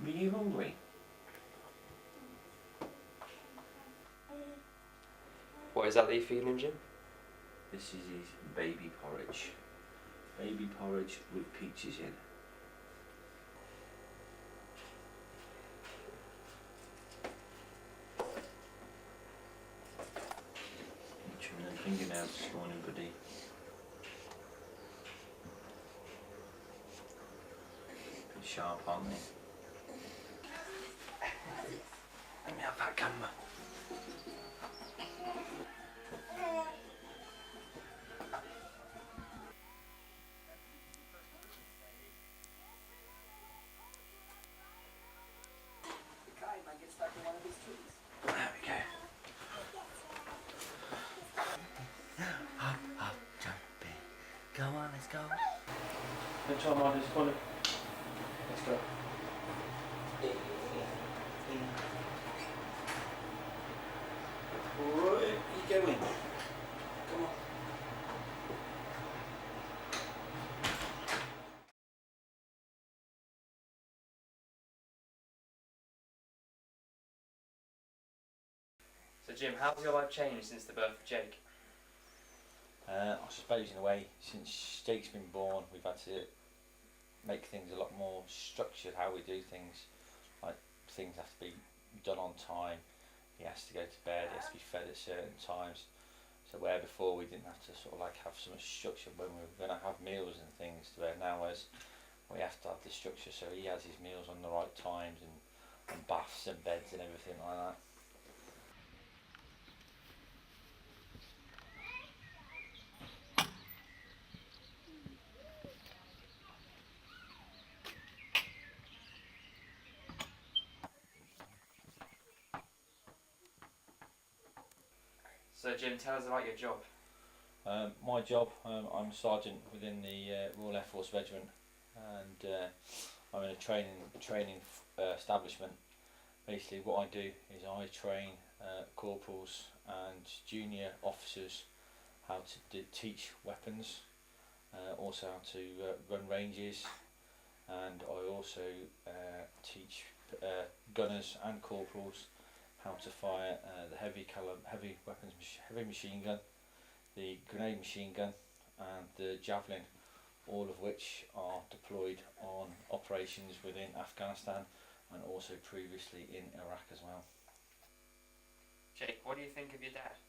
Are you hungry? What is that you're feeding, Jim? This is his baby porridge. Baby porridge with peaches in. I'm trimming the fingernails this morning, buddy. Pretty sharp, aren't they? Let me have that camera. There we go. Hop, hop, jumping. Go on, let's go. Let's try my this corner. Let's go. Where you going? Come on. So Jim, how's your life changed since the birth of Jake? I suppose in a way, since Jake's been born, we've had to make things a lot more structured, how we do things. Like, things have to be done on time, he has to go to bed, he has to be fed at certain times. So where before we didn't have to sort of like have so much structure when we were going to have meals and things, to where now as we have to have the structure so he has his meals on the right times and baths and beds and everything like that. So Jim, tell us about your job. My job, I'm a sergeant within the Royal Air Force Regiment, and I'm in a training establishment. Basically what I do is I train corporals and junior officers how to teach weapons, also how to run ranges, and I also teach gunners and corporals how to fire the heavy weapons, heavy machine gun, the grenade machine gun, and the javelin, all of which are deployed on operations within Afghanistan and also previously in Iraq as well. Jake, what do you think of your dad?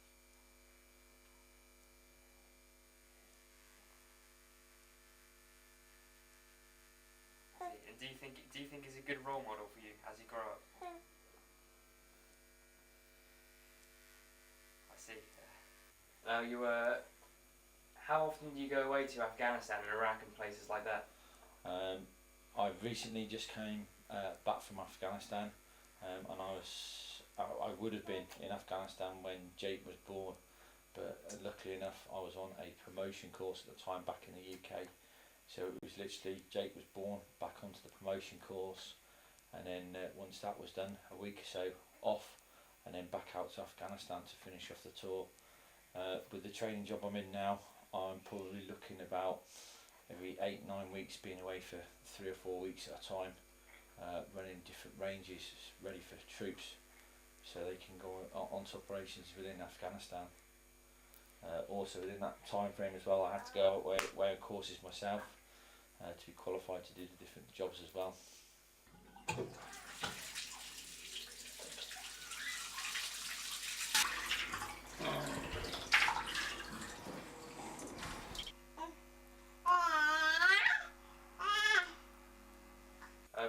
And do you think he's a good role model for you as you grow up? I see. Now how often do you go away to Afghanistan and Iraq and places like that? I recently just came back from Afghanistan, and I would have been in Afghanistan when Jake was born, but luckily enough I was on a promotion course at the time back in the UK, so it was literally Jake was born, back onto the promotion course, and then once that was done, a week or so off, and then back out to Afghanistan to finish off the tour. With the training job I'm in now, I'm probably looking about every 8-9 weeks being away for 3 or 4 weeks at a time, running different ranges ready for troops so they can go onto operations within Afghanistan. Also within that time frame as well, I had to go away on courses myself to be qualified to do the different jobs as well.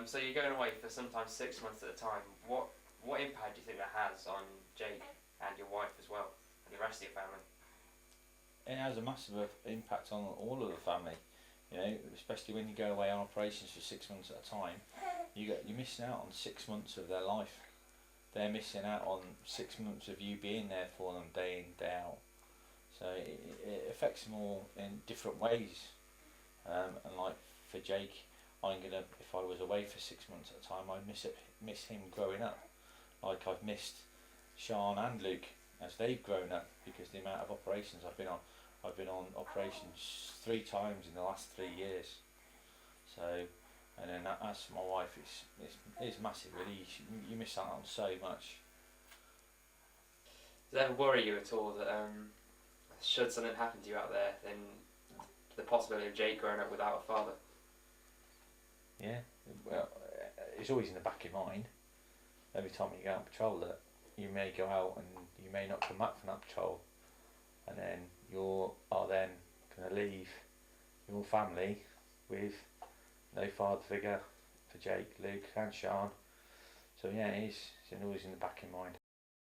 So you're going away for sometimes 6 months at a time. What impact do you think that has on Jake and your wife as well, and the rest of your family? It has a massive impact on all of the family, you know, especially when you go away on operations for 6 months at a time. You're missing out on 6 months of their life. They're missing out on 6 months of you being there for them day in, day out. So it affects them all in different ways. And like for Jake, if I was away for 6 months at a time, I'd miss him growing up, like I've missed Sean and Luke as they've grown up, because the amount of operations I've been on. I've been on operations 3 times in the last 3 years. So And then as for my wife, it's massive really. You miss out on so much. Does that ever worry you at all that should something happen to you out there, then the possibility of Jake growing up without a father? Yeah, well, it's always in the back of your mind every time you go out on patrol that you may go out and you may not come back from that patrol, and then you are then going to leave your family with no father figure for Jake, Luke and Sean. So yeah, it's always in the back of your mind.